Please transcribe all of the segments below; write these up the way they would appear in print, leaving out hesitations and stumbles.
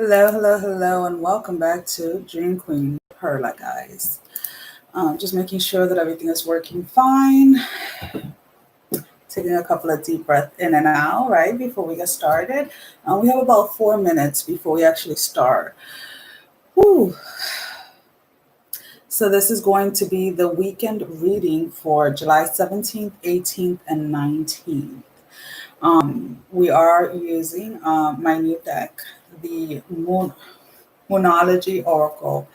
Hello, hello, hello, and welcome back to Dream Queen Perla, guys. Just making sure that everything is working fine. Taking a couple of deep breaths in and out, right, before we get started. We have about 4 minutes before we actually start. Whew. So this is going to be the weekend reading for July 17th, 18th, and 19th. We are using my new deck, the Moonology Oracle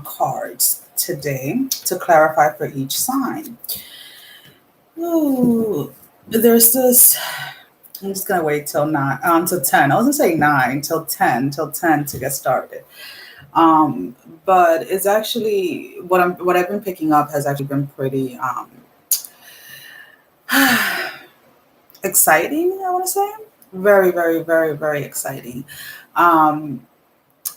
cards today to clarify for each sign. Ooh, there's this. I'm just gonna wait till 10. I wasn't saying 9 till 10 to get started. But it's actually what I've been picking up has actually been pretty exciting. I want to say very, very, very, very exciting. Um,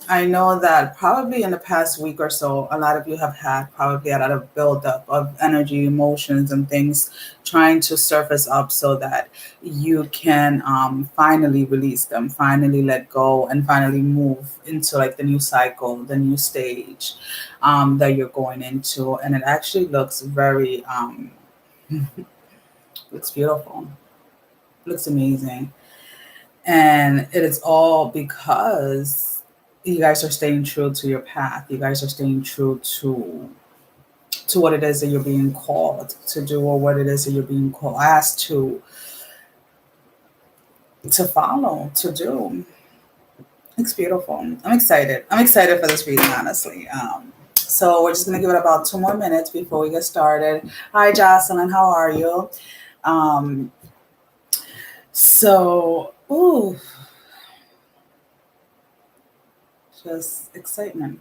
I know that probably in the past week or so, a lot of you have had probably a lot of buildup of energy, emotions, and things trying to surface up so that you can finally release them, finally let go, and finally move into like the new cycle, the new stage that you're going into. And it actually looks very, looks beautiful, looks amazing. And it is all because you guys are staying true to your path. You guys are staying true to what it is that you're being called to do, or what it is that you're being asked to follow, to do. It's beautiful. I'm excited. I'm excited for this reading, honestly. So we're just gonna give it about 2 more minutes before we get started. Hi, Jocelyn. How are you? Um, ooh, just excitement.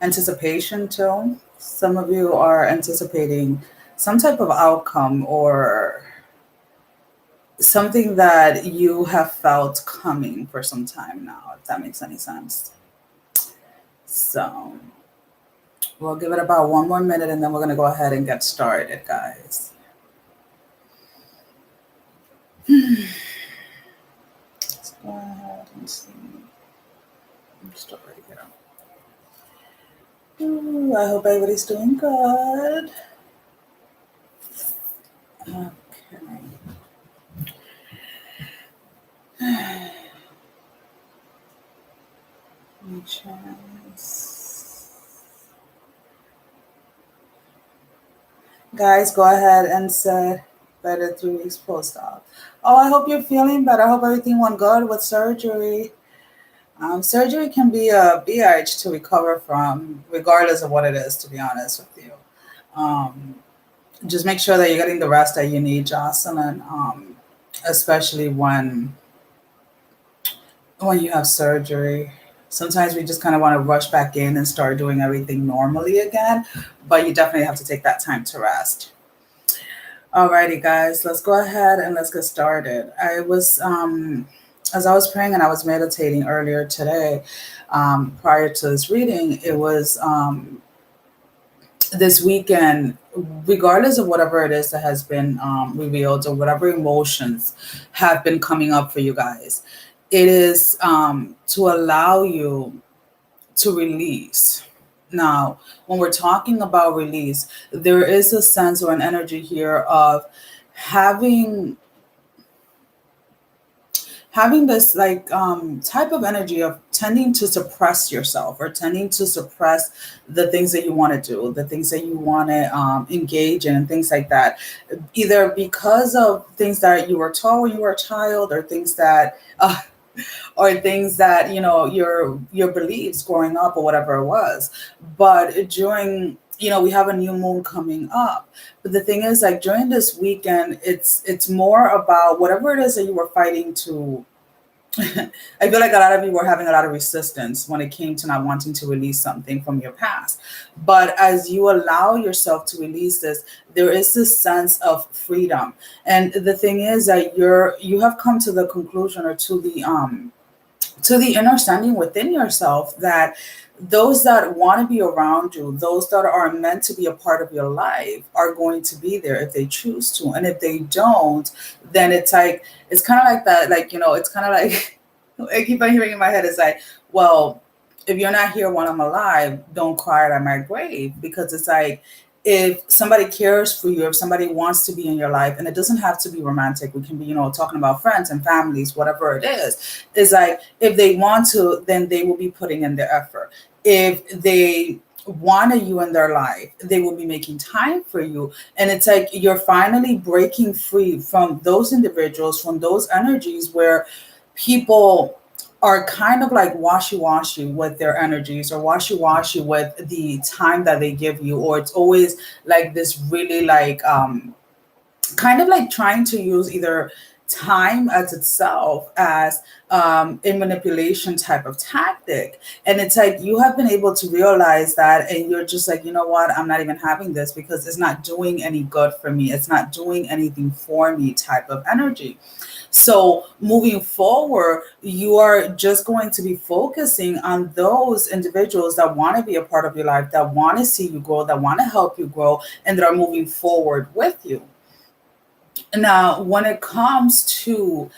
Anticipation too. Some of you are anticipating some type of outcome or something that you have felt coming for some time now, if that makes any sense. So we'll give it about 1 more minute and then we're going to go ahead and get started, guys. Let's go ahead and see. I'm just already here. Ooh, I hope everybody's doing good. Okay. Guys, go ahead and set better 3 weeks post-op. Oh, I hope you're feeling better. I hope everything went good with surgery. Surgery can be a bitch to recover from, regardless of what it is, to be honest with you. Just make sure that you're getting the rest that you need, Jocelyn, especially when you have surgery. Sometimes we just kind of want to rush back in and start doing everything normally again, but you definitely have to take that time to rest. Alrighty, guys, let's go ahead and let's get started. I was, as I was praying and I was meditating earlier today, prior to this reading, it was this weekend, regardless of whatever it is that has been revealed or whatever emotions have been coming up for you guys, it is to allow you to release. Now, when we're talking about release, there is a sense or an energy here of having this like type of energy of tending to suppress yourself or tending to suppress the things that you want to do, the things that you want to engage in, and things like that, either because of things that you were taught when you were a child, or things that your beliefs growing up, or whatever it was. But during, we have a new moon coming up. But the thing is, like, during this weekend, it's more about whatever it is that you were fighting to. I feel like a lot of you were having a lot of resistance when it came to not wanting to release something from your past. But as you allow yourself to release this, there is this sense of freedom. And the thing is that you have come to the conclusion, or to the understanding within yourself, that those that want to be around you, those that are meant to be a part of your life, are going to be there if they choose to. And if they don't, then it's kind of like that. Like, it's kind of like I keep on hearing in my head, it's like, well, if you're not here while I'm alive, don't cry at my grave. Because it's like, if somebody cares for you, if somebody wants to be in your life, and it doesn't have to be romantic, we can be, talking about friends and families, whatever it is like, if they want to, then they will be putting in the effort. If they wanted you in their life, they will be making time for you. And it's like, you're finally breaking free from those individuals, from those energies where people are kind of like washy-washy with their energies, or washy-washy with the time that they give you, or it's always like this really like kind of like trying to use either time as itself as a manipulation type of tactic. And it's like, you have been able to realize that, and you're just like, you know what, I'm not even having this because it's not doing any good for me, it's not doing anything for me type of energy. So moving forward, you are just going to be focusing on those individuals that want to be a part of your life, that want to see you grow, that want to help you grow, and that are moving forward with you. Now, when it comes to,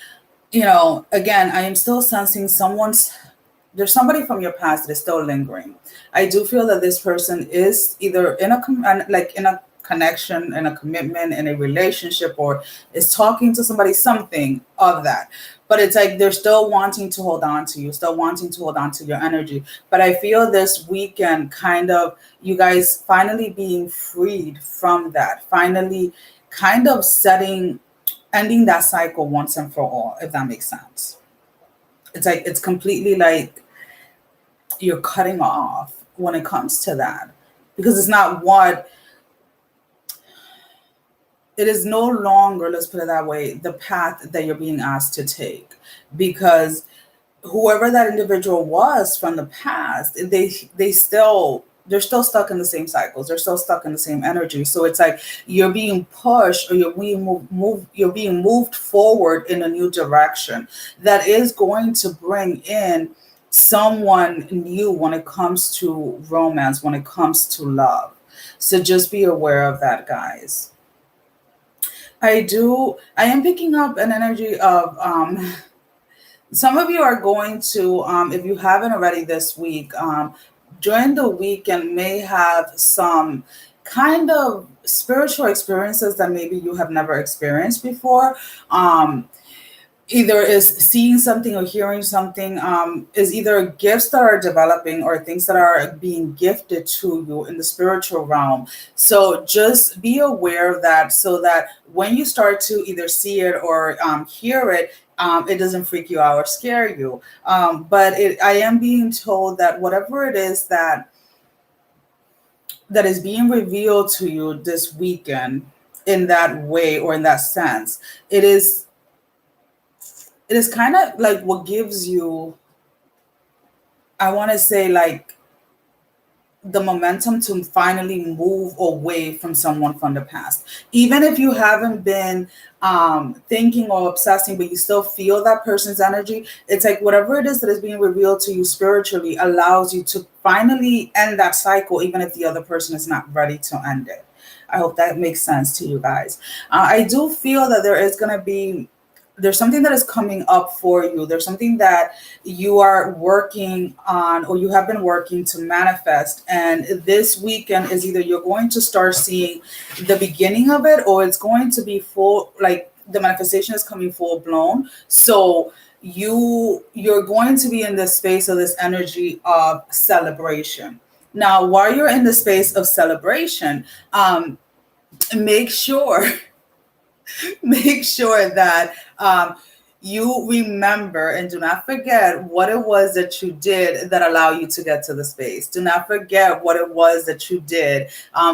again, I am still sensing there's somebody from your past that is still lingering. I do feel that this person is either in a connection, in a commitment, in a relationship, or is talking to somebody, something of that. But it's like, they're still wanting to hold on to you, still wanting to hold on to your energy. But I feel this weekend, kind of, you guys finally being freed from that, finally kind of ending that cycle once and for all, if that makes sense. It's like, it's completely like you're cutting off when it comes to that, because it's not what it is no longer, let's put it that way, the path that you're being asked to take. Because whoever that individual was from the past, they're still stuck in the same cycles. They're still stuck in the same energy. So it's like, you're being pushed, or you're being moved forward in a new direction that is going to bring in someone new when it comes to romance, when it comes to love. So just be aware of that, guys. I am picking up an energy of some of you are going to, if you haven't already this week, during the weekend may have some kind of spiritual experiences that maybe you have never experienced before. Either is seeing something or hearing something, is either gifts that are developing or things that are being gifted to you in the spiritual realm. So just be aware of that, so that when you start to either see it or hear it, it doesn't freak you out or scare you. But I am being told that whatever it is that is being revealed to you this weekend, in that way or in that sense, it is kind of like what gives you, I want to say, like, the momentum to finally move away from someone from the past. Even if you haven't been thinking or obsessing, but you still feel that person's energy, it's like whatever it is that is being revealed to you spiritually allows you to finally end that cycle, even if the other person is not ready to end it. I hope that makes sense to you guys. I do feel that there's something that is coming up for you. There's something that you are working on, or you have been working to manifest. And this weekend is either you're going to start seeing the beginning of it, or it's going to be full, like the manifestation is coming full blown. So you're going to be in this space of this energy of celebration. Now, while you're in the space of celebration, make sure make sure that you remember and do not forget what it was that you did that allowed you to get to the space. Do not forget what it was that you did,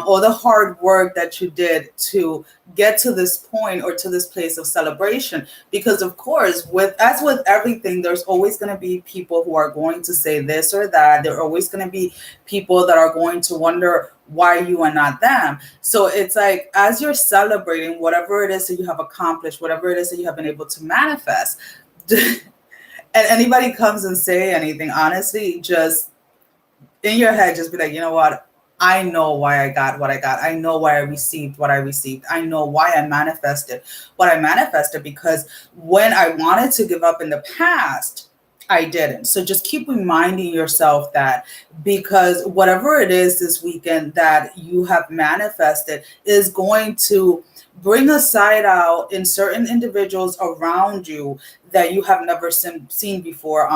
or the hard work that you did to get to this point or to this place of celebration. Because of course, as with everything, there's always going to be people who are going to say this or that. There are always going to be people that are going to wonder why you are not them. So it's like, as you're celebrating whatever it is that you have accomplished, whatever it is that you have been able to manifest, and anybody comes and say anything, honestly, just in your head, just be like, you know what? I know why I got what I got. I know why I received what I received. I know why I manifested what I manifested, because when I wanted to give up in the past, I didn't. So just keep reminding yourself that, because whatever it is this weekend that you have manifested is going to bring a side out in certain individuals around you that you have never seen before.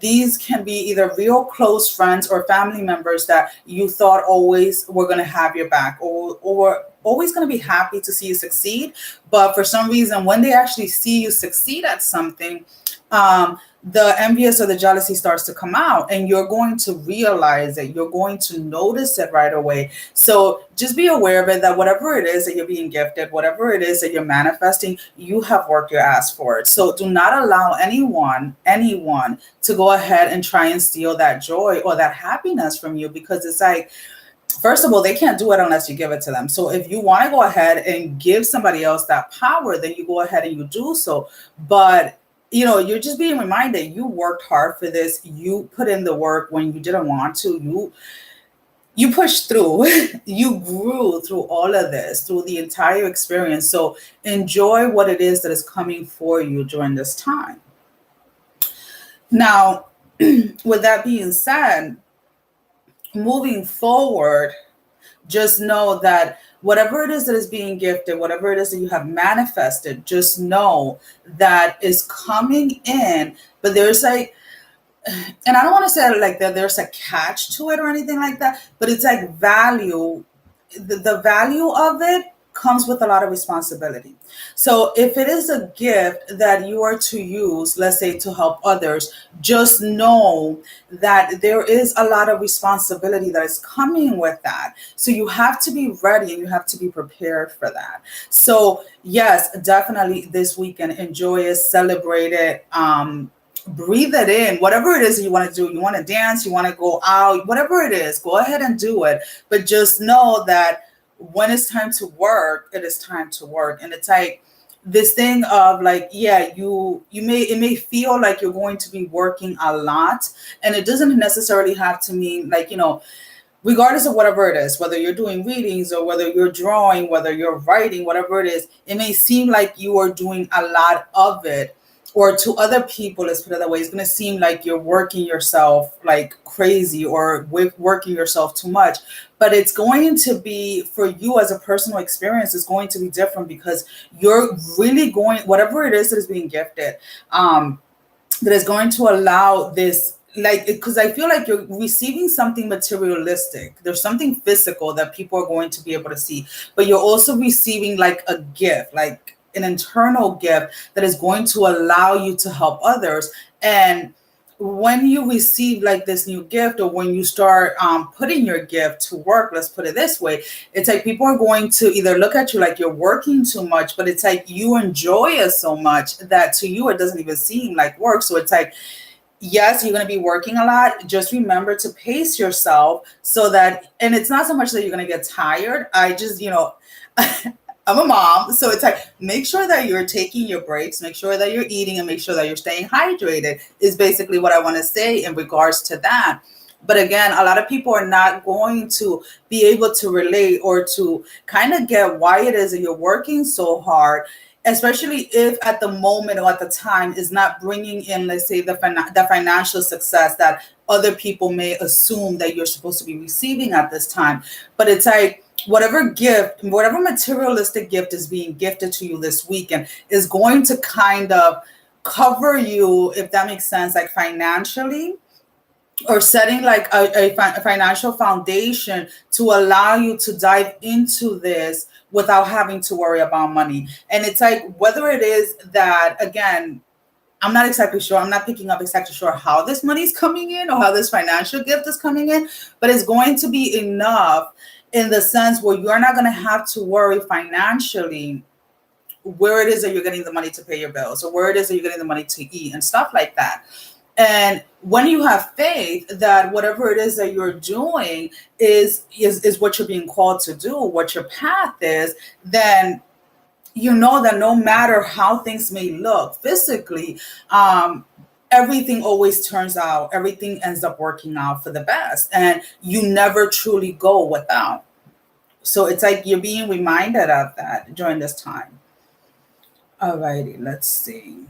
These can be either real close friends or family members that you thought always were going to have your back, or always going to be happy to see you succeed. But for some reason, when they actually see you succeed at something, the envious or the jealousy starts to come out, and you're going to realize it. You're going to notice it right away. So just be aware of it, that whatever it is that you're being gifted, whatever it is that you're manifesting, you have worked your ass for it. So do not allow anyone to go ahead and try and steal that joy or that happiness from you, because it's like, first of all, they can't do it unless you give it to them. So if you want to go ahead and give somebody else that power, then you go ahead and you do so. But you're just being reminded, you worked hard for this. You put in the work when you didn't want to. You pushed through. You grew through all of this, through the entire experience. So enjoy what it is that is coming for you during this time. Now, with that being said, moving forward, just know that whatever it is that is being gifted, whatever it is that you have manifested, just know that is coming in. But there's like, and I don't want to say like that there's a catch to it or anything like that, but it's like value. The value of it comes with a lot of responsibility. So if it is a gift that you are to use, let's say to help others, just know that there is a lot of responsibility that is coming with that. So you have to be ready and you have to be prepared for that. So yes, definitely this weekend, enjoy it, celebrate it, breathe it in. Whatever it is that you want to do, you want to dance, you want to go out, whatever it is, go ahead and do it. But just know that when it's time to work, it is time to work. And it's like this thing of like, yeah, it may feel like you're going to be working a lot, and it doesn't necessarily have to mean like, regardless of whatever it is, whether you're doing readings or whether you're drawing, whether you're writing, whatever it is, it may seem like you are doing a lot of it. Or to other people, let's put it that way, it's going to seem like you're working yourself like crazy or working yourself too much. But it's going to be, for you as a personal experience, is going to be different, because you're really going, whatever it is that is being gifted, that is going to allow this, like, because I feel like you're receiving something materialistic. There's something physical that people are going to be able to see, but you're also receiving like a gift, like an internal gift that is going to allow you to help others. And when you receive like this new gift, or when you start putting your gift to work, let's put it this way, it's like people are going to either look at you like you're working too much, but it's like you enjoy it so much that to you it doesn't even seem like work. So it's like, yes, you're going to be working a lot. Just remember to pace yourself so that, and it's not so much that you're going to get tired. I just, I'm a mom, so it's like, make sure that you're taking your breaks, make sure that you're eating, and make sure that you're staying hydrated is basically what I want to say in regards to that. But again, a lot of people are not going to be able to relate or to kind of get why it is that you're working so hard, especially if at the moment or at the time is not bringing in, let's say, the financial success that other people may assume that you're supposed to be receiving at this time. But it's like, whatever gift, whatever materialistic gift is being gifted to you this weekend is going to kind of cover you, if that makes sense, like financially, or setting like a financial foundation to allow you to dive into this without having to worry about money. And it's like, whether it is that, again, I'm not exactly sure. I'm not picking up exactly sure how this money is coming in or how this financial gift is coming in, but it's going to be enough in the sense where you're not going to have to worry financially where it is that you're getting the money to pay your bills, or where it is that you're getting the money to eat and stuff like that. And when you have faith that whatever it is that you're doing is what you're being called to do, what your path is, then you know that no matter how things may look physically, everything always turns out, everything ends up working out for the best, and you never truly go without. So it's like you're being reminded of that during this time. Alrighty, let's see.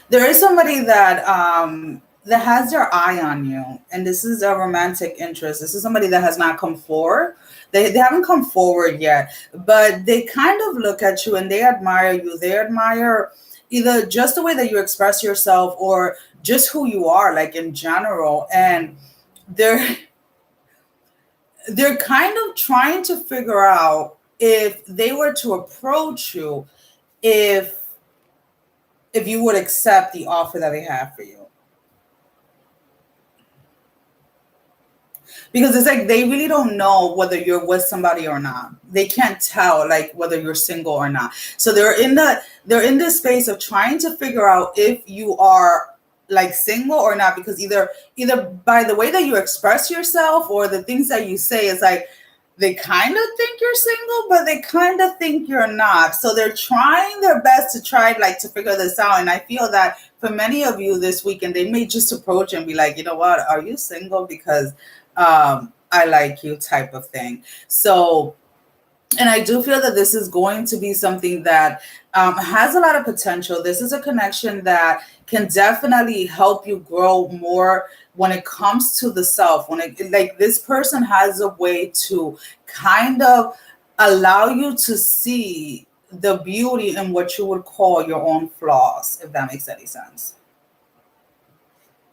There is somebody that has their eye on you, and this is a romantic interest. This is somebody that has not come forward. They haven't come forward yet, but they kind of look at you and they admire you. They admire either just the way that you express yourself or just who you are, like in general. And they're they're kind of trying to figure out if they were to approach you, if you would accept the offer that they have for you. Because it's like they really don't know whether you're with somebody or not. They can't tell like whether you're single or not. So they're in this space of trying to figure out if you are like single or not, because either by the way that you express yourself or the things that you say, it's like they kind of think you're single, but they kind of think you're not. So they're trying their best to try like to figure this out. And I feel that for many of you this weekend, they may just approach and be like, you know what, are you single? Because I like you type of thing. So, and I do feel that this is going to be something that has a lot of potential. This is a connection that can definitely help you grow more when it comes to the self. When it like this person has a way to kind of allow you to see the beauty in what you would call your own flaws, if that makes any sense.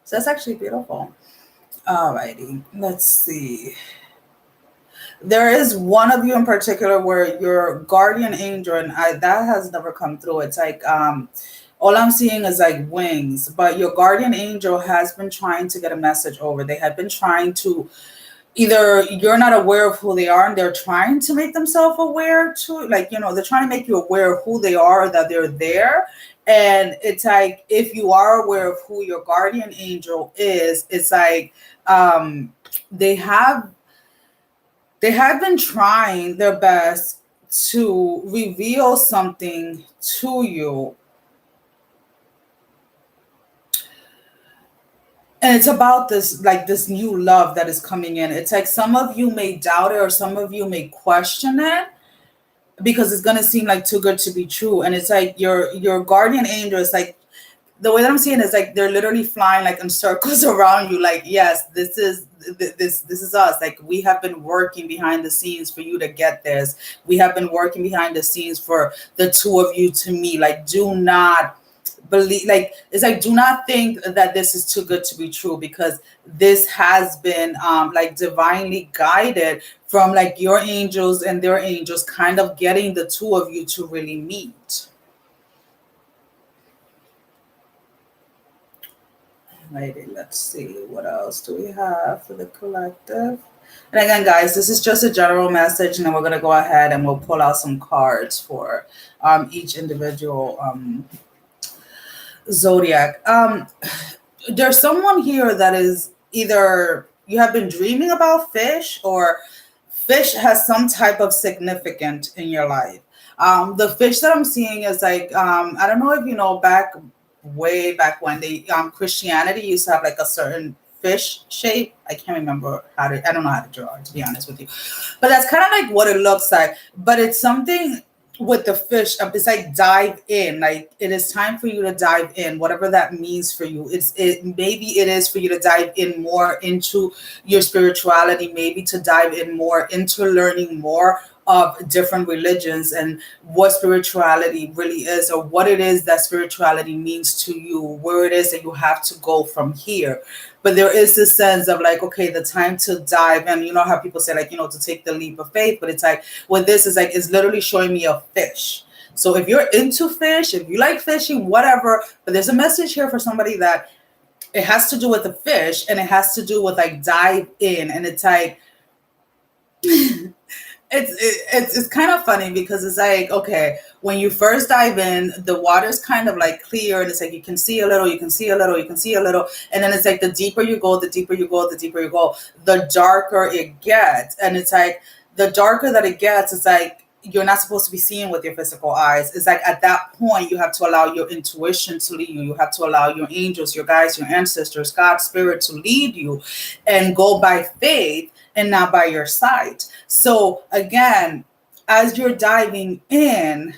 So that's actually beautiful. Alrighty, let's see. There is one of you in particular where your guardian angel, and that has never come through. It's like all I'm seeing is like wings, but your guardian angel has been trying to get a message over. They have been trying to, either you're not aware of who they are and they're trying to make themselves aware to, like, you know, they're trying to make you aware of who they are, or that they're there. And it's like, if you are aware of who your guardian angel is, it's like they have been trying their best to reveal something to you. And it's about this, like this new love that is coming in. It's like some of you may doubt it or some of you may question it because it's going to seem like too good to be true. And it's like your guardian angel is like, the way that I'm seeing it is like they're literally flying like in circles around you. Like, yes, this is us. Like, we have been working behind the scenes for you to get this. We have been working behind the scenes for the two of you to meet. Like, do not believe, like, it's like, do not think that this is too good to be true, because this has been like divinely guided from like your angels and their angels kind of getting the two of you to really meet. Righty, let's see, what else do we have for the collective? And again, guys, this is just a general message, and then we're going to go ahead and we'll pull out some cards for each individual zodiac. There's someone here that is either you have been dreaming about fish, or fish has some type of significance in your life. The fish that I'm seeing is like, I don't know if you know, way back when they Christianity used to have like a certain fish shape. I can't remember I don't know how to draw it, to be honest with you, but that's kind of like what it looks like. But it's something with the fish. It's like dive in, like it is time for you to dive in, whatever that means for you. Maybe it is for you to dive in more into your spirituality, maybe to dive in more into learning more of different religions and what spirituality really is, or what it is that spirituality means to you, where it is that you have to go from here. But there is this sense of like, okay, the time to dive in. You know how people say, like, you know, to take the leap of faith, but it's like, what this is like, is literally showing me a fish. So if you're into fish, if you like fishing, whatever, but there's a message here for somebody that it has to do with the fish, and it has to do with like dive in. And it's like, it's kind of funny, because it's like, okay, when you first dive in, the water's kind of like clear, and it's like you can see a little, you can see a little, you can see a little, and then it's like the deeper you go, the deeper you go, the deeper you go, the darker it gets. And it's like the darker that it gets, it's like you're not supposed to be seeing with your physical eyes. It's like at that point you have to allow your intuition to lead you. You have to allow your angels, your guides, your ancestors, God's spirit to lead you, and go by faith and not by your sight. So again, as you're diving in,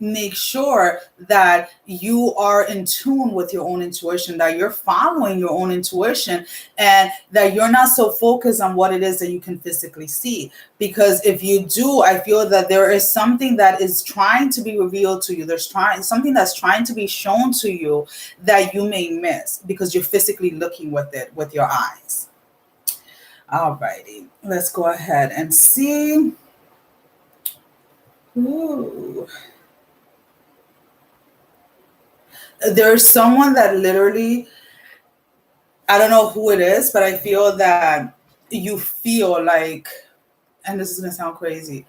make sure that you are in tune with your own intuition, that you're following your own intuition, and that you're not so focused on what it is that you can physically see. Because if you do, I feel that there is something that is trying to be revealed to you. There's something that's trying to be shown to you that you may miss because you're physically looking with it with your eyes. Alrighty, let's go ahead and see. Ooh. There's someone that literally, I don't know who it is, but I feel that you feel like, and this is going to sound crazy,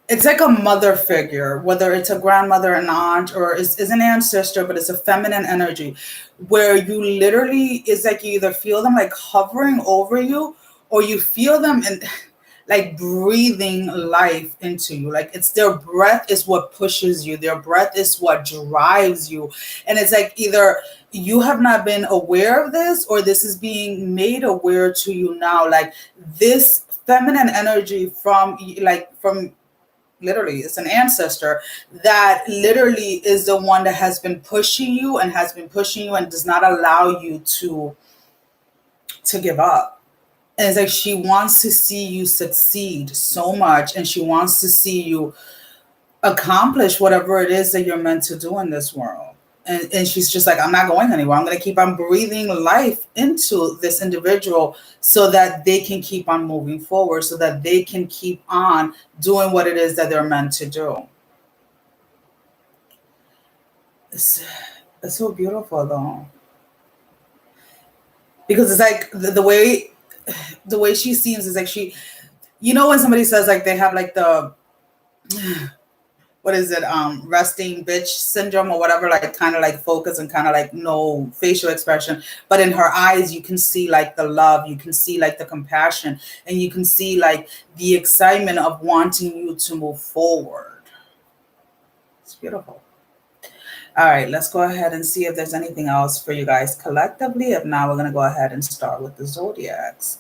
it's like a mother figure, whether it's a grandmother, an aunt, or is an ancestor, but it's a feminine energy where you literally, it's like you either feel them like hovering over you, or you feel them in like breathing life into you. Like it's their breath is what pushes you. Their breath is what drives you. And it's like either you have not been aware of this, or this is being made aware to you now. Like this feminine energy from literally, it's an ancestor that literally is the one that has been pushing you and does not allow you to give up. And it's like she wants to see you succeed so much, and she wants to see you accomplish whatever it is that you're meant to do in this world. And she's just like, I'm not going anywhere. I'm going to keep on breathing life into this individual so that they can keep on moving forward, so that they can keep on doing what it is that they're meant to do. It's so beautiful, though. Because it's like the way she seems is like she, you know, when somebody says like they have like the, what is it, resting bitch syndrome or whatever, like kind of like focus and kind of like no facial expression, but in her eyes you can see like the love, you can see like the compassion, and you can see like the excitement of wanting you to move forward. It's beautiful. All right, let's go ahead and see if there's anything else for you guys collectively. If not, we're going to go ahead and start with the zodiacs.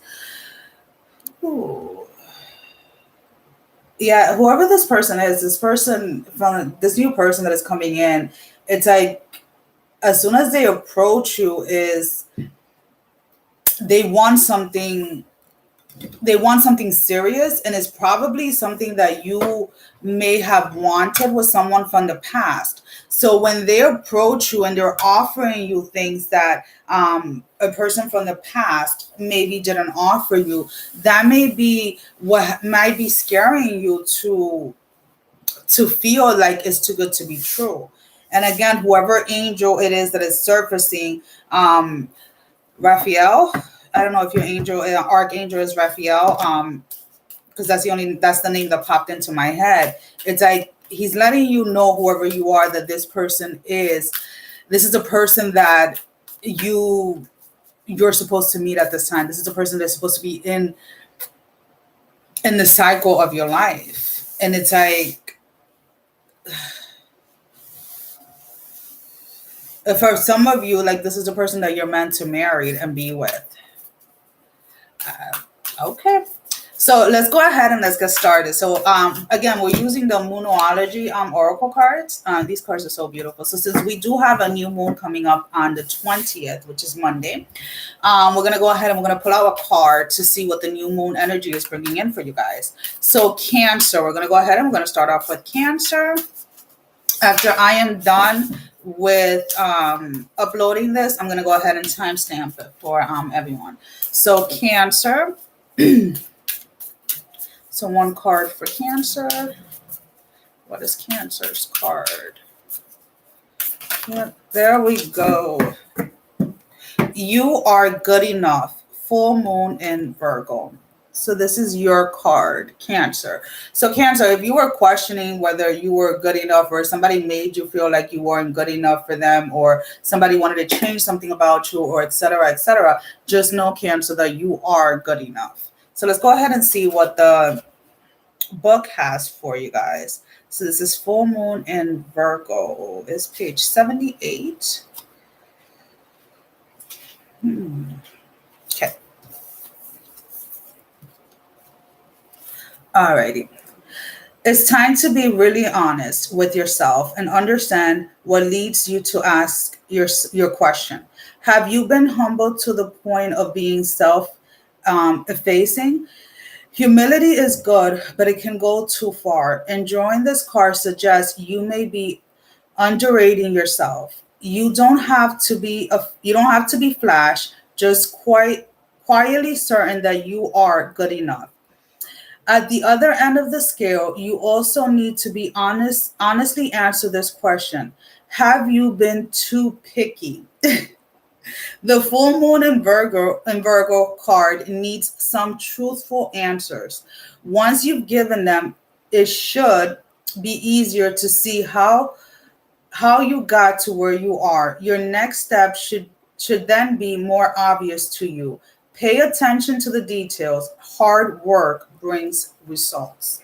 Ooh. Yeah, whoever this person is, this new person that is coming in, it's like as soon as they approach you, is they want something serious, and it's probably something that you may have wanted with someone from the past. So when they approach you and they're offering you things that a person from the past maybe didn't offer you, that may be what might be scaring you to feel like it's too good to be true. And again, whoever angel it is that is surfacing, Raphael, I don't know if your archangel is Raphael, because that's the name that popped into my head. It's like he's letting you know, whoever you are, that this is a person that you're supposed to meet at this time. This is a person that's supposed to be in the cycle of your life. And it's like, for some of you, like this is a person that you're meant to marry and be with. Okay. So let's go ahead and let's get started. So again, we're using the Moonology oracle cards. These cards are so beautiful. So since we do have a new moon coming up on the 20th, which is Monday, we're going to go ahead and we're going to pull out a card to see what the new moon energy is bringing in for you guys. So Cancer, we're going to go ahead and we're going to start off with Cancer. After I am done with uploading this, I'm going to go ahead and timestamp it for everyone. So Cancer. So one card for Cancer. What is Cancer's card? Yep, there we go. You are good enough. Full moon in Virgo. So this is your card, Cancer. So Cancer, if you were questioning whether you were good enough, or somebody made you feel like you weren't good enough for them, or somebody wanted to change something about you, or etc., just know, Cancer, that you are good enough. So let's go ahead and see what the book has for you guys. So this is full moon in Virgo. It's page 78. Okay. Alrighty. It's time to be really honest with yourself and understand what leads you to ask your question. Have you been humbled to the point of being self effacing? Humility is good, but it can go too far. And drawing this card suggests you may be underrating yourself. You don't have to be flash, just quietly certain that you are good enough. At the other end of the scale, you also need to be honestly answer this question. Have you been too picky? The full moon in Virgo card needs some truthful answers. Once you've given them, it should be easier to see how you got to where you are. Your next step should then be more obvious to you. Pay attention to the details. Hard work brings results.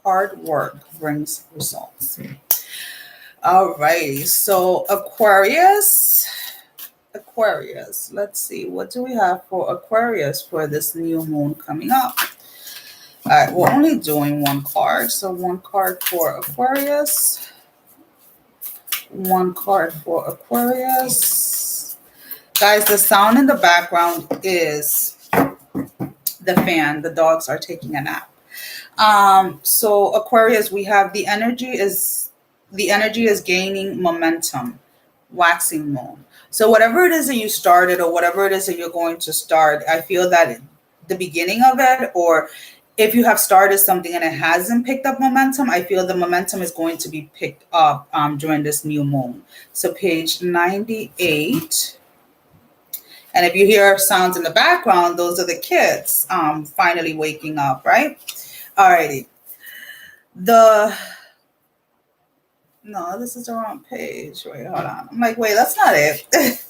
Hard work brings results. All right. So Aquarius. Let's see. What do we have for Aquarius for this new moon coming up? All right. We're only doing one card. So one card for Aquarius. One card for Aquarius. Guys, the sound in the background is the fan. The dogs are taking a nap. So Aquarius, we have the energy is gaining momentum, waxing moon. So whatever it is that you started or whatever it is that you're going to start, I feel that the beginning of it, or if you have started something and it hasn't picked up momentum, I feel the momentum is going to be picked up during this new moon. So page 98. And if you hear sounds in the background, those are the kids finally waking up, right? Alrighty. No, this is the wrong page. Wait, hold on. I'm like, wait, that's not it.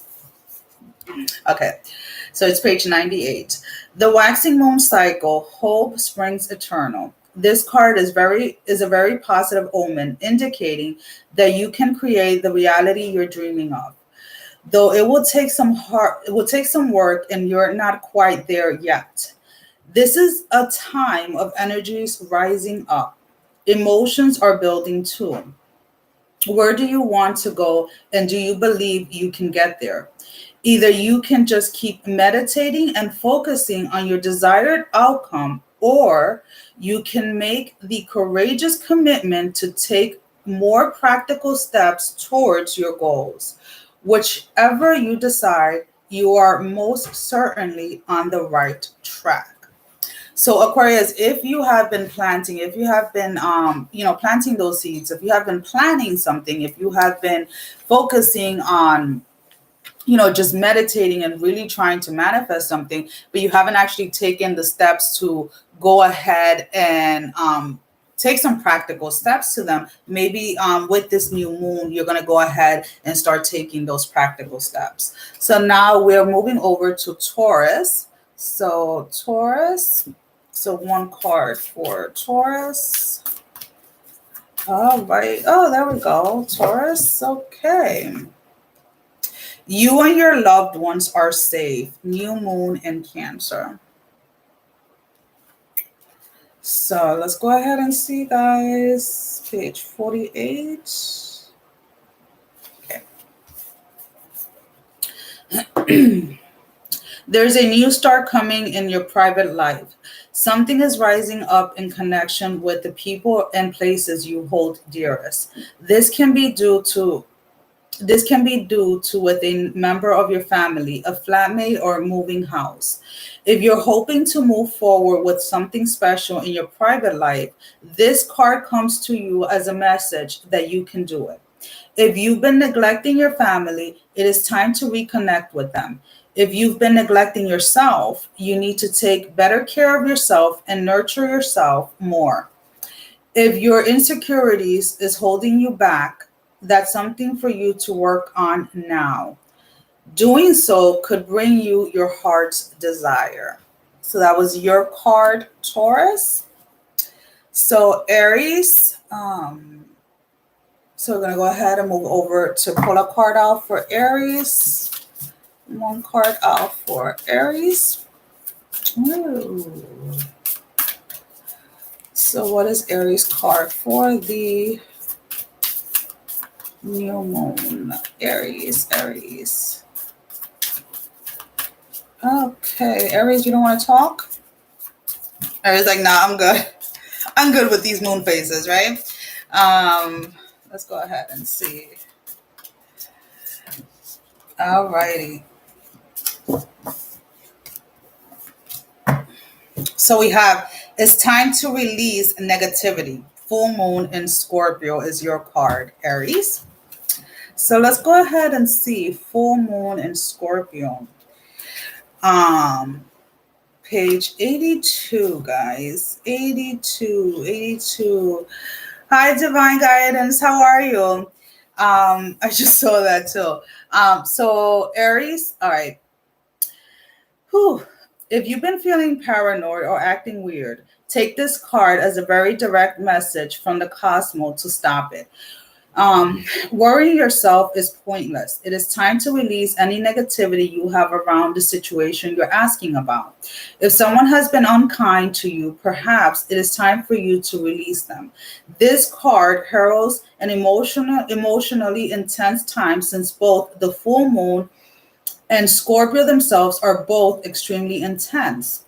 Okay. So it's page 98. The waxing moon cycle, hope springs eternal. This card is a very positive omen, indicating that you can create the reality you're dreaming of. Though it will take some work and you're not quite there yet. This is a time of energies rising up. Emotions are building too. Where do you want to go, and do you believe you can get there? Either you can just keep meditating and focusing on your desired outcome, or you can make the courageous commitment to take more practical steps towards your goals. Whichever you decide, you are most certainly on the right track. So Aquarius, if you have been planting, if you have been, planting those seeds, if you have been planning something, if you have been focusing on, just meditating and really trying to manifest something, but you haven't actually taken the steps to go ahead and take some practical steps to them. Maybe with this new moon, you're going to go ahead and start taking those practical steps. So now we're moving over to Taurus. So Taurus. So one card for Taurus. All right. Oh, there we go. Taurus. Okay. You and your loved ones are safe. New moon in Cancer. So let's go ahead and see, guys. Page 48. Okay. There's a new start coming in your private life. Something is rising up in connection with the people and places you hold dearest. This can be due to with a member of your family, a flatmate, or a moving house. If you're hoping to move forward with something special in your private life, this card comes to you as a message that you can do it. If you've been neglecting your family, it is time to reconnect with them. If you've been neglecting yourself, you need to take better care of yourself and nurture yourself more. If your insecurities is holding you back, that's something for you to work on now. Doing so could bring you your heart's desire. So that was your card, Taurus. So Aries, so we're going to go ahead and move over to pull a card out for Aries. One card out for Aries. Ooh. So So what is Aries card for the new moon? Aries. Okay, Aries, you don't want to talk? Aries like, nah, I'm good. I'm good with these moon phases, right? Let's go ahead and see. Alrighty. So we have, it's time to release negativity. Full moon in Scorpio is your card, Aries. So let's go ahead and see full moon in Scorpio. Page 82, guys. 82. Hi, Divine Guidance. How are you? I just saw that too. So Aries, all right. Whew. If you've been feeling paranoid or acting weird, take this card as a very direct message from the cosmos to stop it. Worrying yourself is pointless. It is time to release any negativity you have around the situation you're asking about. If someone has been unkind to you, perhaps it is time for you to release them. This card heralds an emotionally intense time, since both the full moon and Scorpio themselves are both extremely intense.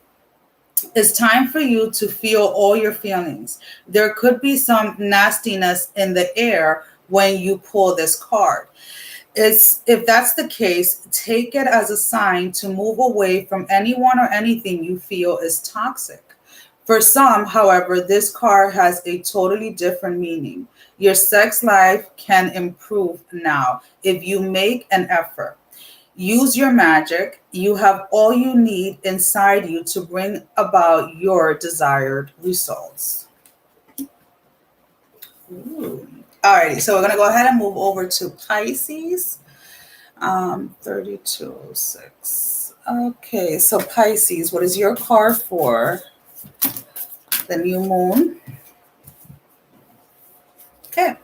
It's time for you to feel all your feelings. There could be some nastiness in the air when you pull this card. If that's the case, take it as a sign to move away from anyone or anything you feel is toxic. For some, however, this card has a totally different meaning. Your sex life can improve now if you make an effort. Use your magic. You have all you need inside you to bring about your desired results. Ooh. Alrighty, so we're going to go ahead and move over to Pisces. 3206. Okay, so Pisces, what is your card for the new moon? Okay.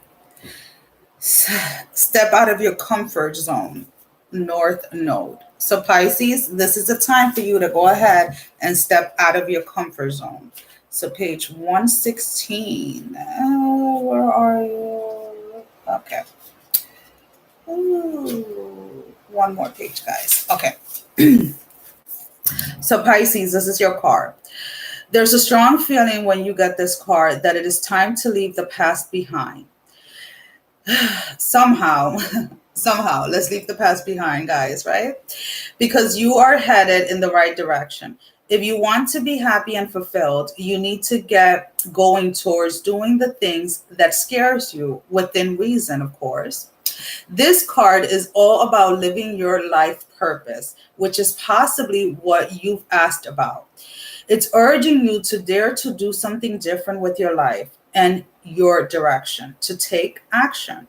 Step out of your comfort zone. North Node. So Pisces, this is the time for you to go ahead and step out of your comfort zone. So page 116. Where are you? Okay. Ooh, one more page, guys. Okay. So Pisces, this is your card. There's a strong feeling when you get this card that it is time to leave the past behind. Somehow, let's leave the past behind, guys, right? Because you are headed in the right direction. If you want to be happy and fulfilled, you need to get going towards doing the things that scares you, within reason, of course. This card is all about living your life purpose, which is possibly what you've asked about. It's urging you to dare to do something different with your life and your direction, to take action.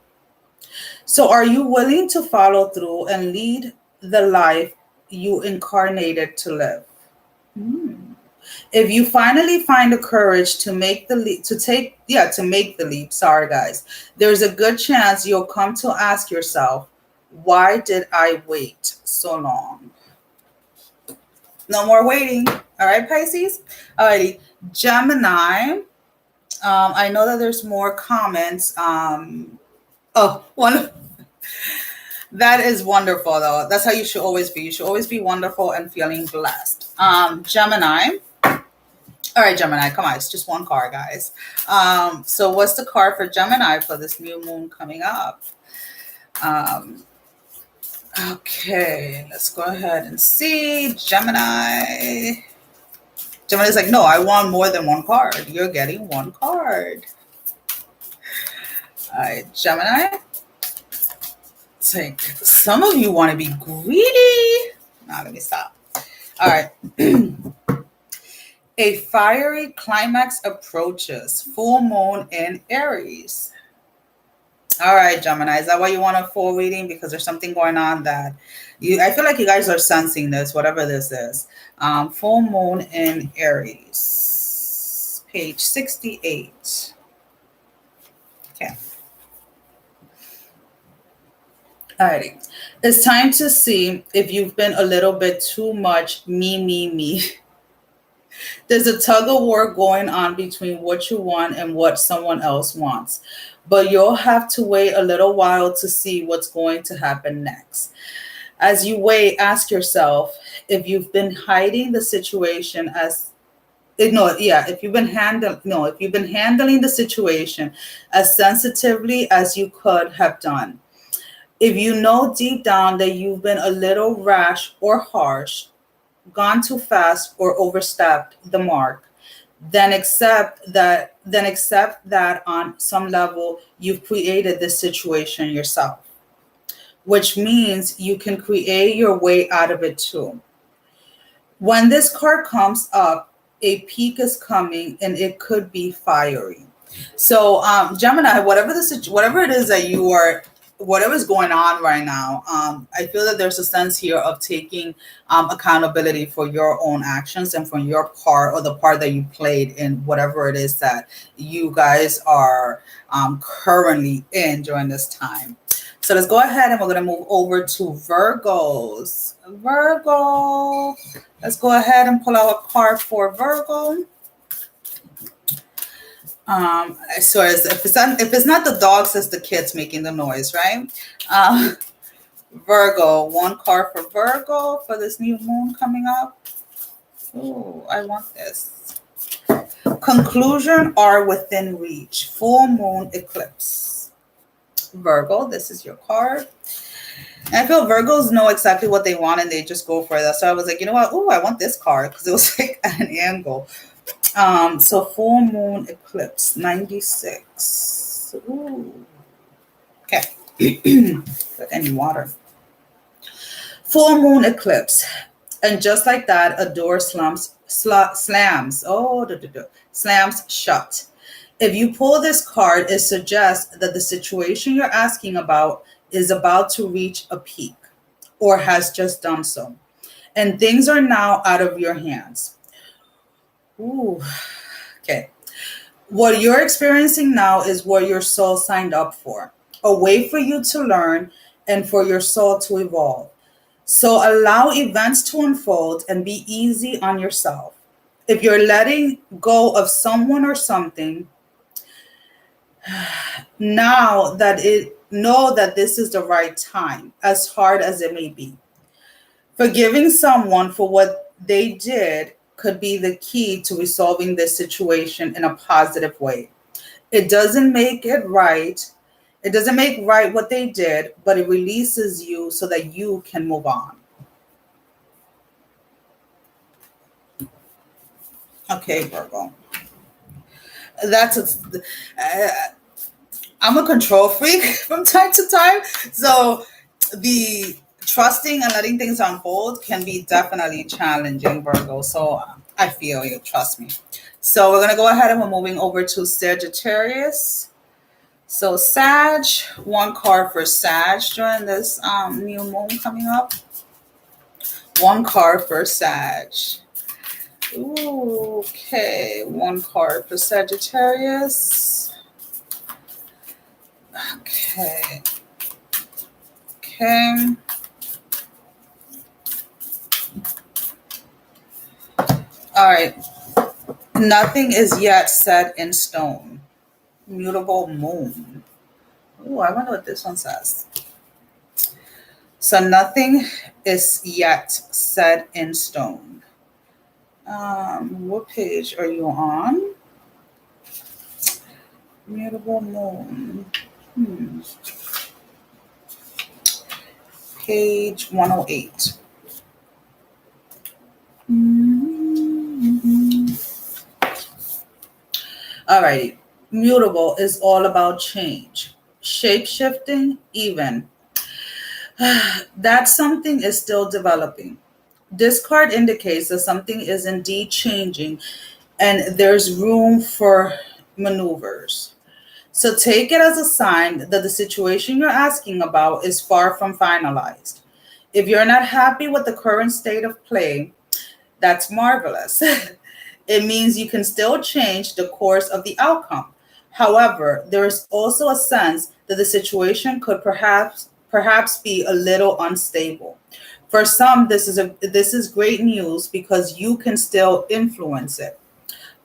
So are you willing to follow through and lead the life you incarnated to live? If you finally find the courage to make the leap, to make the leap, sorry guys, there's a good chance you'll come to ask yourself, why did I wait so long? No more waiting. All right, Pisces. All righty, Gemini. I know that there's more comments. One. That is wonderful, though. That's how you should always be. You should always be wonderful and feeling blessed. Gemini. All right, Gemini, come on. It's just one card, guys. So what's the card for Gemini for this new moon coming up? Okay, let's go ahead and see. Gemini. Gemini's like, no, I want more than one card. You're getting one card. All right, Gemini. It's like, some of you want to be greedy. Now, let me stop. All right. A fiery climax approaches. Full moon in Aries. All right, Gemini. Is that why you want a full reading? Because there's something going on that I feel like you guys are sensing this, whatever this is. Full moon in Aries. Page 68. Okay. Alrighty. It's time to see if you've been a little bit too much me. There's a tug of war going on between what you want and what someone else wants. But you'll have to wait a little while to see what's going to happen next. As you wait, ask yourself if you've been hiding the situation as no, yeah, if you've been handling the situation as sensitively as you could have done. If you know deep down that you've been a little rash or harsh, gone too fast or overstepped the mark, then accept that on some level you've created this situation yourself, which means you can create your way out of it too. When this card comes up, a peak is coming and it could be fiery. So, Gemini, whatever it is that you are, whatever's going on right now, I feel that there's a sense here of taking accountability for your own actions and for your part or the part that you played in whatever it is that you guys are currently in during this time. So let's go ahead and we're going to move over to Virgos. Virgo. Let's go ahead and pull out a card for Virgo. So if it's not the dogs, it's the kids making the noise, right? Virgo, one card for Virgo for this new moon coming up. Oh, I want this. Conclusion are within reach. Full moon eclipse. Virgo, this is your card. And I feel Virgos know exactly what they want and they just go for that. So I was like, you know what? Oh, I want this card because it was like at an angle. So full moon eclipse 96. Ooh. Okay. Like any water. Full moon eclipse. And just like that, a door slams. Slams shut. If you pull this card, it suggests that the situation you're asking about is about to reach a peak or has just done so. And things are now out of your hands. Ooh, okay. What you're experiencing now is what your soul signed up for. A way for you to learn and for your soul to evolve. So allow events to unfold and be easy on yourself. If you're letting go of someone or something, know that this is the right time, as hard as it may be. Forgiving someone for what they did could be the key to resolving this situation in a positive way. It doesn't make it right. It doesn't make right what they did, but it releases you so that you can move on. Okay, Virgo. I'm a control freak from time to time. So the trusting and letting things unfold can be definitely challenging, Virgo. So I feel you, trust me. So we're going to go ahead and we're moving over to Sagittarius. So Sag, one card for Sag during this new moon coming up. One card for Sag. Ooh, okay, one card for Sagittarius. Okay. All right. Nothing is yet set in stone. Mutable moon. Oh, I wonder what this one says. So nothing is yet set in stone. What page are you on? Mutable moon. Page 108. All right. Mutable is all about change, shape-shifting, even. That something is still developing. This card indicates that something is indeed changing and there's room for maneuvers. So take it as a sign that the situation you're asking about is far from finalized. If you're not happy with the current state of play, that's marvelous. It means you can still change the course of the outcome. However, there is also a sense that the situation could perhaps be a little unstable. For some, this is great news because you can still influence it.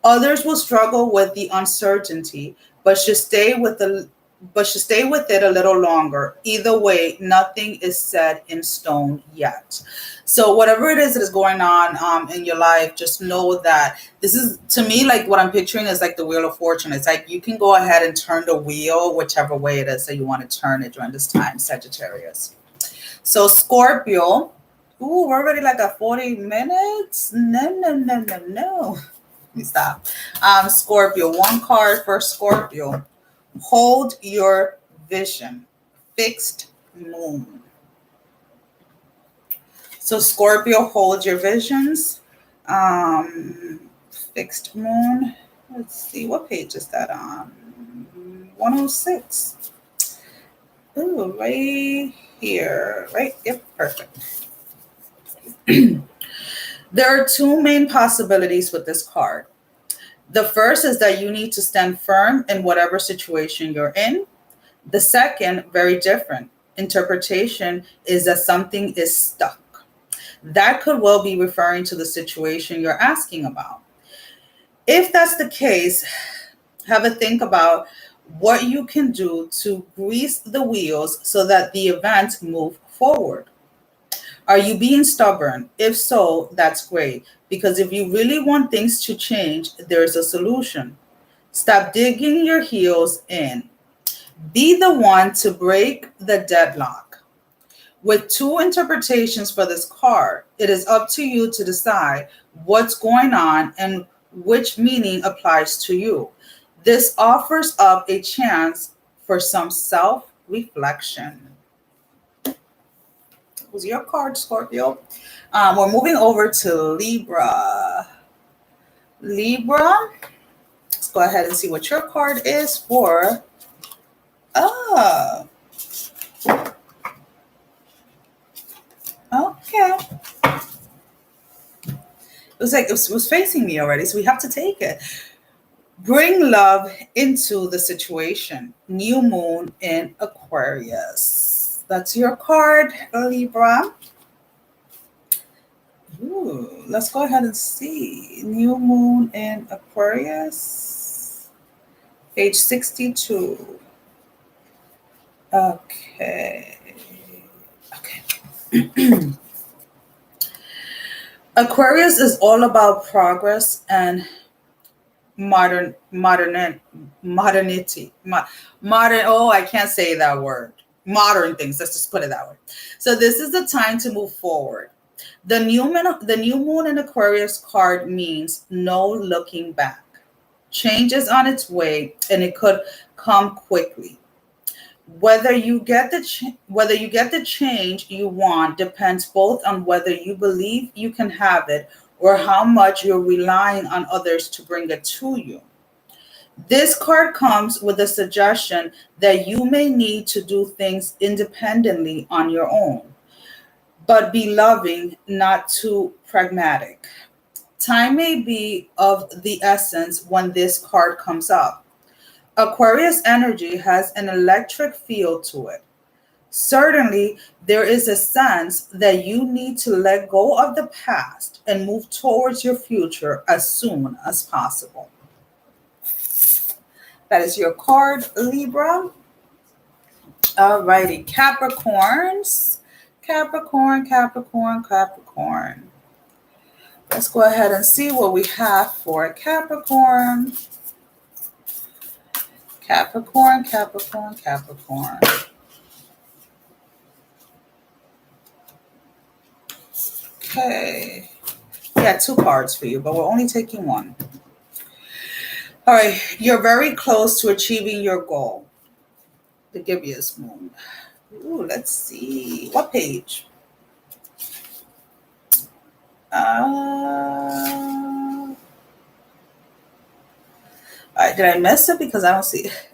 Others will struggle with the uncertainty, but should stay with it a little longer. Either way, nothing is set in stone yet. So whatever it is that is going on in your life, just know that this is, to me, like what I'm picturing is like the Wheel of Fortune. It's like you can go ahead and turn the wheel whichever way it is that you want to turn it during this time, Sagittarius. So Scorpio, ooh, we're already like at 40 minutes. No. Let me stop. Scorpio, one card for Scorpio. Hold your vision. Fixed moon. So Scorpio, hold your visions. Fixed moon. Let's see, what page is that on? 106. Ooh, right here. Right? Yep, perfect. There are two main possibilities with this card. The first is that you need to stand firm in whatever situation you're in. The second, very different interpretation, is that something is stuck. That could well be referring to the situation you're asking about. If that's the case, have a think about what you can do to grease the wheels so that the events move forward. Are you being stubborn? If so, that's great. Because if you really want things to change, there's a solution. Stop digging your heels in. Be the one to break the deadlock. With two interpretations for this card, it is up to you to decide what's going on and which meaning applies to you. This offers up a chance for some self-reflection. Was your card, Scorpio? We're moving over to Libra. Libra, let's go ahead and see what your card is for. Okay. It was like it was facing me already, so we have to take it. Bring love into the situation. New moon in Aquarius. That's your card, Libra. Ooh, let's go ahead and see. New moon in Aquarius. Page 62. Okay. Aquarius is all about progress and modernity. Oh, I can't say that word. Modern things. Let's just put it that way. So this is the time to move forward. The new moon in Aquarius card means no looking back. Change is on its way, and it could come quickly. Whether you get the change you want depends both on whether you believe you can have it or how much you're relying on others to bring it to you. This card comes with a suggestion that you may need to do things independently on your own, but be loving, not too pragmatic. Time may be of the essence when this card comes up. Aquarius energy has an electric feel to it. Certainly, there is a sense that you need to let go of the past and move towards your future as soon as possible. That is your card, Libra. Alrighty, Capricorns. Capricorn. Let's go ahead and see what we have for Capricorn. Capricorn. Okay. We got two cards for you, but we're only taking one. All right. You're very close to achieving your goal. The Gibeah's moon. Ooh, let's see. What page? All right. Did I miss it? Because I don't see it.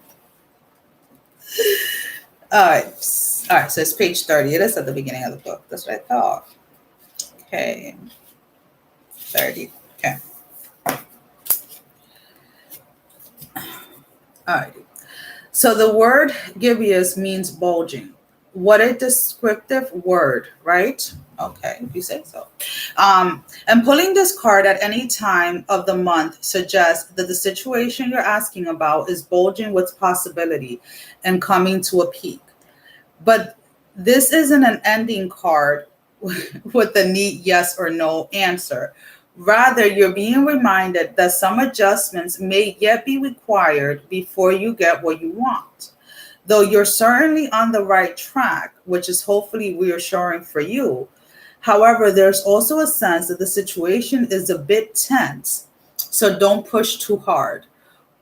All right. So it's page 30. It is at the beginning of the book. That's what I thought. Okay. 30. Okay. All right. So the word gibeahs means bulging, What a descriptive word, right? Okay, if you say so. And pulling this card at any time of the month suggests that the situation you're asking about is bulging with possibility and coming to a peak. But this isn't an ending card with a neat yes or no answer. Rather, you're being reminded that some adjustments may yet be required before you get what you want. Though you're certainly on the right track, which is hopefully reassuring for you. However, there's also a sense that the situation is a bit tense, so don't push too hard.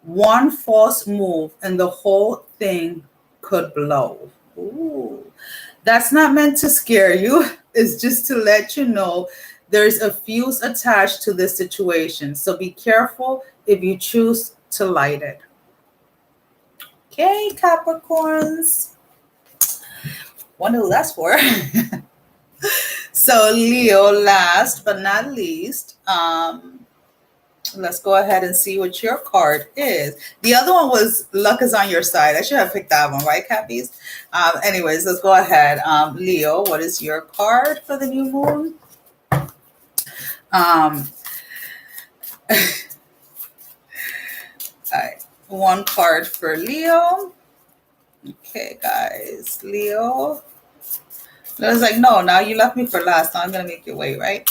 One false move and the whole thing could blow. Ooh. That's not meant to scare you. It's just to let you know there's a fuse attached to this situation. So be careful if you choose to light it. Okay, Capricorns. Wonder who that's for. So Leo, last but not least, let's go ahead and see what your card is. The other one was luck is on your side. I should have picked that one, right, Cappies? Anyways, let's go ahead. Leo, what is your card for the new moon? All right. One card for Leo. Okay, guys. Leo. I was like, no, now you left me for last. Now I'm going to make you wait, right?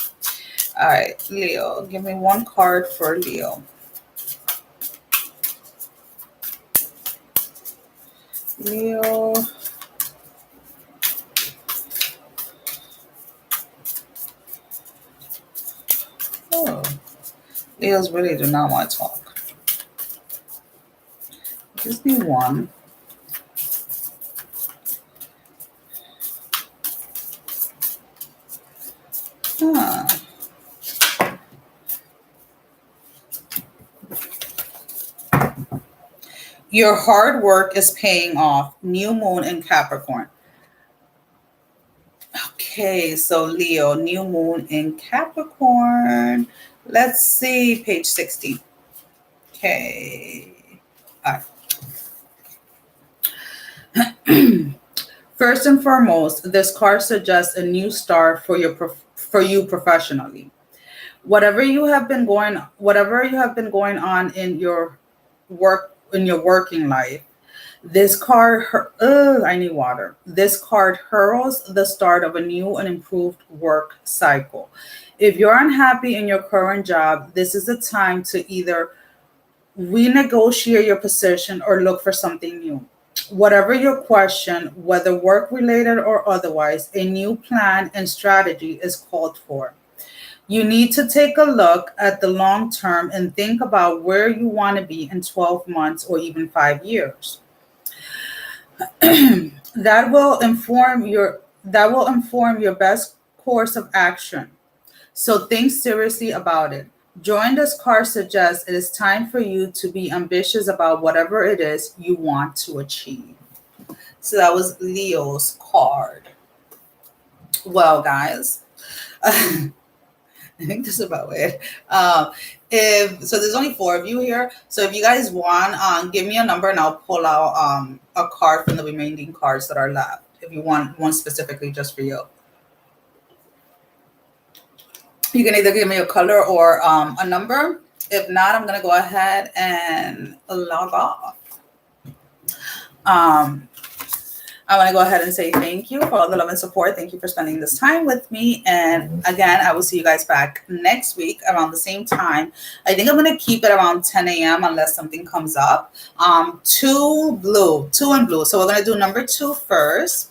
All right, Leo. Give me one card for Leo. Leo. Oh. Leos really do not want to talk. Just need one. Huh. Your hard work is paying off. New moon in Capricorn. Okay, so Leo, new moon in Capricorn. Let's see, page 60. Okay. All right. First and foremost, this card suggests a new start for you professionally. Whatever you have been going on in your working life, this card, I need water. This card heralds the start of a new and improved work cycle. If you're unhappy in your current job, this is the time to either renegotiate your position or look for something new. Whatever your question, whether work related or otherwise, a new plan and strategy is called for. You need to take a look at the long term and think about where you want to be in 12 months or even 5 years. That will inform your best course of action. So think seriously about it. Drawing this card suggests it is time for you to be ambitious about whatever it is you want to achieve. So that was Leo's card. Well, guys, I think that's about it. So there's only 4 of you here. So if you guys want, give me a number and I'll pull out a card from the remaining cards that are left. If you want one specifically just for you. You can either give me a color or a number. If not, I'm going to go ahead and log off. I want to go ahead and say thank you for all the love and support. Thank you for spending this time with me. And again, I will see you guys back next week around the same time. I think I'm going to keep it around 10 a.m. unless something comes up. 2 and blue. So we're going to do number 2 first.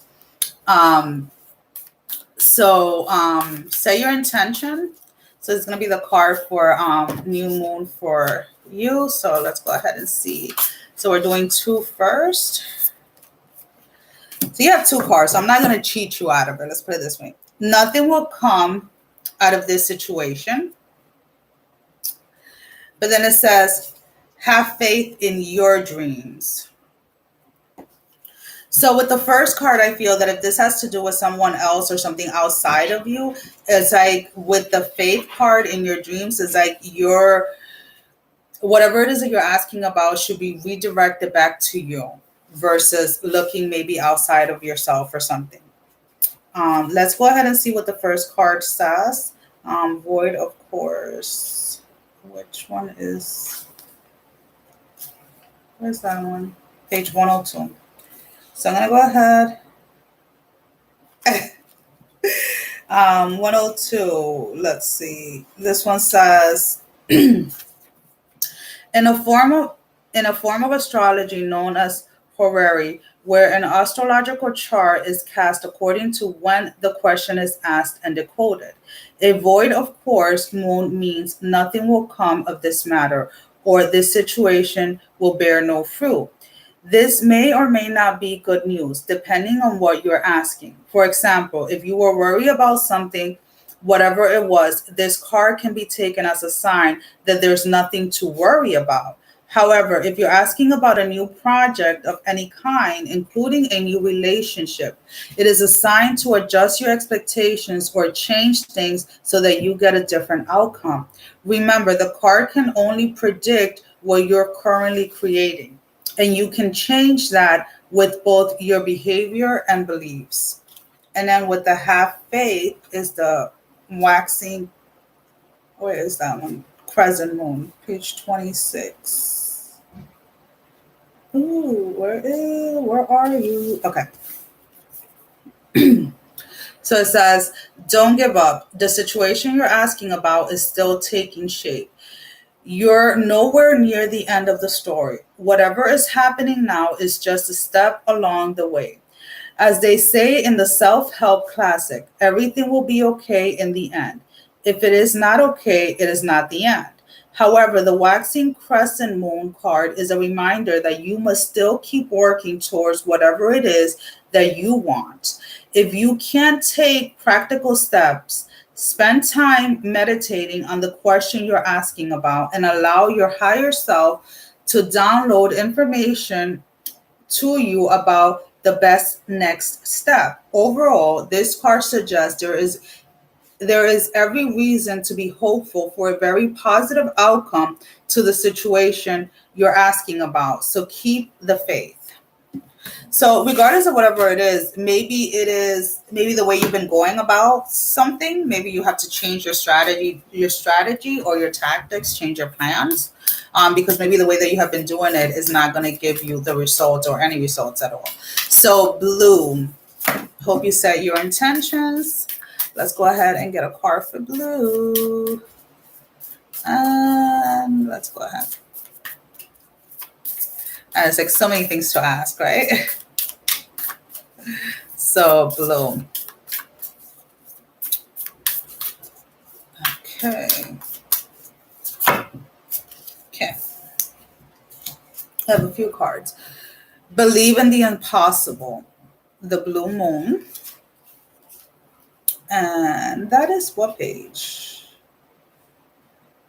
Say your intention. So it's going to be the card for new moon for you. So let's go ahead and see. So we're doing 2 first. So you have 2 cards. So I'm not going to cheat you out of it. Let's put it this way. Nothing will come out of this situation. But then it says, have faith in your dreams. So with the first card, I feel that if this has to do with someone else or something outside of you, it's like with the faith card in your dreams, it's like whatever it is that you're asking about should be redirected back to you. versus looking maybe outside of yourself or something. Let's go ahead and see what the first card says. Void, of course. Which one is... Where's that one? Page 102. So I'm going to go ahead. 102. Let's see. This one says, in a form of astrology known as horary, where an astrological chart is cast according to when the question is asked and decoded. A void, of course, moon means nothing will come of this matter, or this situation will bear no fruit. This may or may not be good news, depending on what you're asking. For example, if you were worried about something, whatever it was, this card can be taken as a sign that there's nothing to worry about. However, if you're asking about a new project of any kind, including a new relationship, it is a sign to adjust your expectations or change things so that you get a different outcome. Remember, the card can only predict what you're currently creating, and you can change that with both your behavior and beliefs. And then with the half faith is the waxing, where is that one? Crescent moon, page 26. Ooh, where are you? Okay. So it says, don't give up. The situation you're asking about is still taking shape. You're nowhere near the end of the story. Whatever is happening now is just a step along the way. As they say in the self-help classic, everything will be okay in the end. If it is not okay, it is not the end. However, the waxing crescent moon card is a reminder that you must still keep working towards whatever it is that you want. If you can't take practical steps, spend time meditating on the question you're asking about and allow your higher self to download information to you about the best next step. Overall, this card suggests there is every reason to be hopeful for a very positive outcome to the situation you're asking about. So keep the faith. So regardless of whatever it is maybe the way you've been going about something, maybe you have to change your strategy or your tactics, change your plans, because maybe the way that you have been doing it is not going to give you the results or any results at all. So blue, hope you set your intentions. Let's go ahead and get a card for blue. And let's go ahead. And it's like so many things to ask, right? So blue. Okay. Okay. I have a few cards. Believe in the impossible. The blue moon. And that is what page?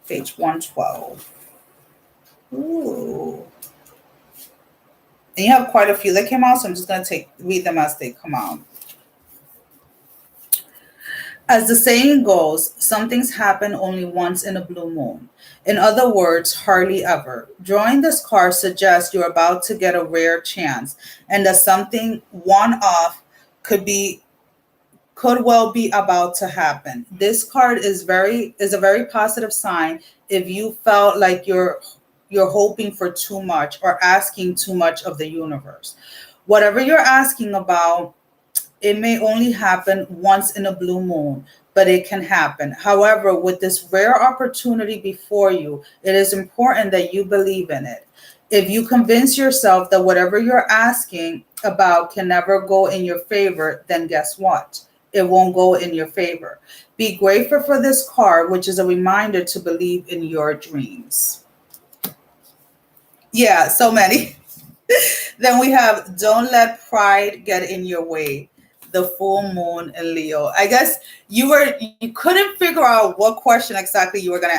Page 112. Ooh. And you have quite a few that came out, so I'm just going to read them as they come out. As the saying goes, some things happen only once in a blue moon. In other words, hardly ever. Drawing this card suggests you're about to get a rare chance, and that something one-off could well be about to happen. This card is a very positive sign if you felt like you're hoping for too much or asking too much of the universe. Whatever you're asking about, it may only happen once in a blue moon, but it can happen. However, with this rare opportunity before you, it is important that you believe in it. If you convince yourself that whatever you're asking about can never go in your favor, then guess what? It won't go in your favor. Be grateful for this card, which is a reminder to believe in your dreams. Yeah, so many. Then we have don't let pride get in your way. The full moon in Leo. I guess you couldn't figure out what question exactly you were gonna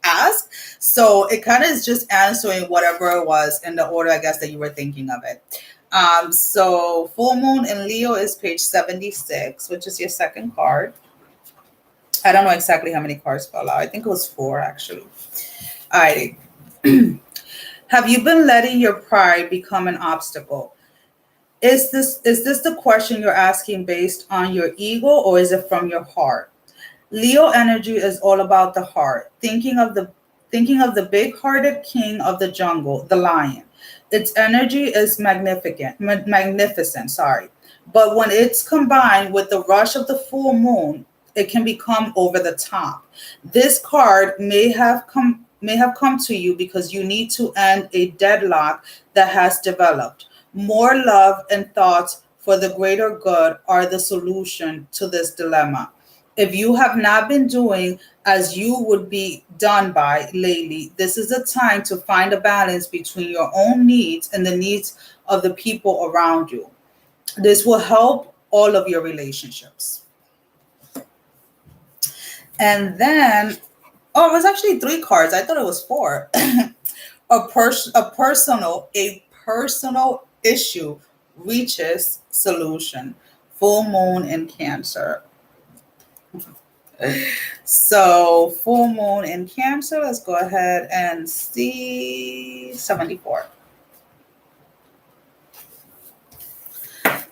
ask. So it kind of is just answering whatever it was in the order, I guess, that you were thinking of it. So full moon in Leo is page 76, which is your second card. I don't know exactly how many cards fell out. I think it was 4 actually. All right. Have you been letting your pride become an obstacle? Is this the question you're asking based on your ego, or is it from your heart? Leo energy is all about the heart, thinking of the big-hearted king of the jungle, the lion. Its energy is magnificent, sorry. But when it's combined with the rush of the full moon, it can become over the top. This card may have come to you because you need to end a deadlock that has developed. More love and thoughts for the greater good are the solution to this dilemma. If you have not been doing as you would be done by lately, this is the time to find a balance between your own needs and the needs of the people around you. This will help all of your relationships. And then, oh, it was actually three cards. I thought it was four. A personal issue reaches solution. Full moon in Cancer. So full moon in Cancer. Let's go ahead and see 74.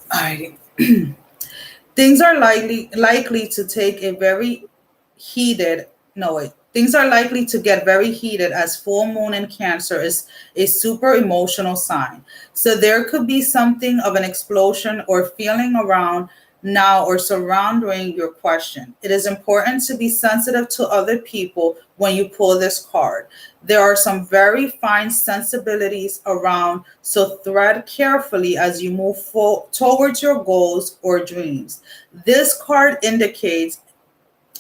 Alrighty. Things are likely to take a very heated. No wait. Things are likely to get very heated as full moon in Cancer is a super emotional sign. So there could be something of an explosion or feeling around now or surrounding your question. It is important to be sensitive to other people when you pull this card. There are some very fine sensibilities around, so tread carefully as you move towards your goals or dreams. This card indicates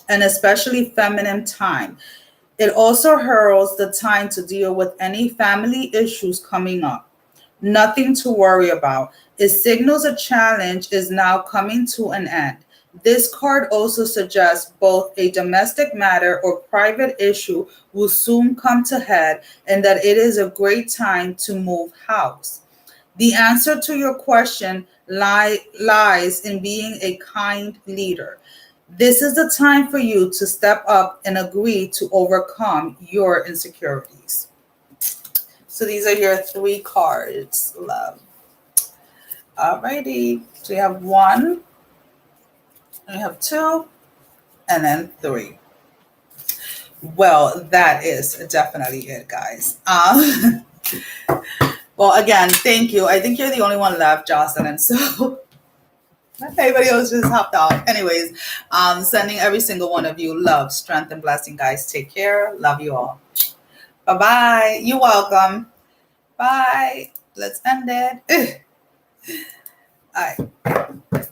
an especially feminine time. It also heralds the time to deal with any family issues coming up. Nothing to worry about. It signals a challenge is now coming to an end. This card also suggests both a domestic matter or private issue will soon come to head and that it is a great time to move house. The answer to your question lies in being a kind leader. This is the time for you to step up and agree to overcome your insecurities. So these are your three cards, love. Alrighty. So you have one, and you have two, and then three. Well, that is definitely it, guys. Well, again, thank you. I think you're the only one left, Jocelyn. So everybody else just hopped off. Anyways, sending every single one of you love, strength, and blessing, guys. Take care. Love you all. Bye-bye. You're welcome. Bye. Let's end it. All right.